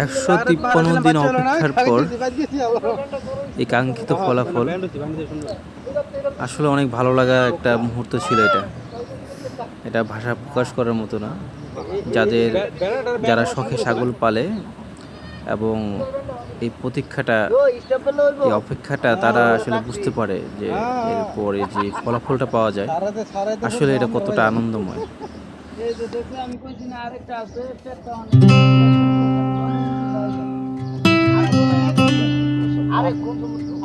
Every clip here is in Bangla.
153 দিন অপেক্ষার পর এই কাঙ্ক্ষিত ফলাফল আসলে অনেক ভালো লাগা একটা মুহূর্ত ছিল এটা। এটা ভাষা প্রকাশ করার মতো না। যারা শখে ছাগল পালে এবং এই প্রতীক্ষাটা, এই অপেক্ষাটা তারা আসলে বুঝতে পারে যে এরপরে যে ফলাফলটা পাওয়া যায় আসলে এটা কতটা আনন্দময়।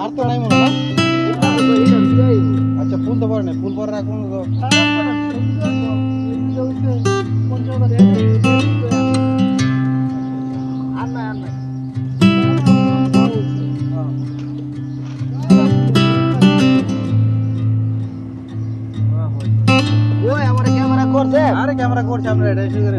আর তো নাই মনে হয়। আচ্ছা ফুল তো পরে নাই, ফুল পরে রাখুন তো। আরে ক্যামেরা করছে আমরা এটা এসে করে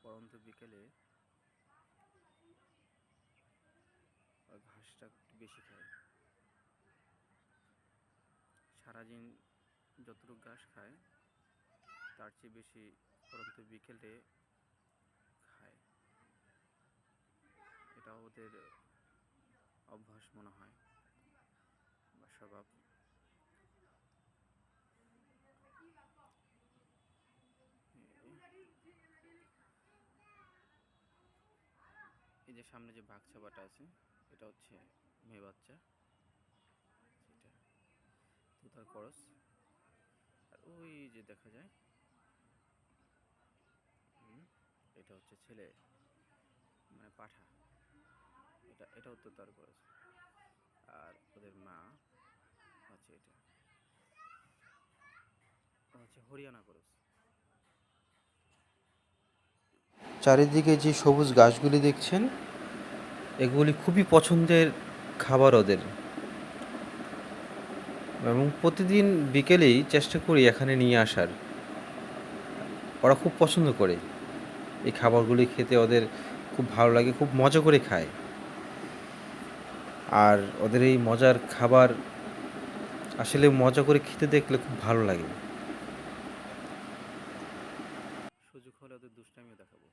পরন্ত বিকেলে ঘাসটা একটু বেশি খায়। সারাদিন যতটুকু ঘাস খায় তার চেয়ে বেশি পরন্ত বিকেলে খায়। এটা ওদের অভ্যাস মনে হয় বা স্বভাব। এই যে সামনে যে বাঘছাবাটা আছে এটা হচ্ছে মেয়ে বাচ্চা, যেটা তুতার করস। আর ওই যে দেখা যায় এটা হচ্ছে ছেলে, মানে পাঠা। এটাও তুতার করস। আর ওদের মা হচ্ছে এটা হচ্ছে হরিয়ানা করস। চারিদিকে যে সবুজ গাছগুলি দেখছেন এগুলি খুবই পছন্দের খাবার ওদের, এবং প্রতিদিন বিকেলেই চেষ্টা করি এখানে নিয়ে আসার। ওরা খুব পছন্দ করে এই খাবারগুলি খেতে, ওদের খুব ভালো লাগে, খুব মজা করে খায়। আর ওদের এই মজার খাবার আসলে মজা করে খেতে দেখলে খুব ভালো লাগে। সুযোগ হলে ওদের দুষ্টামিও দেখাবো।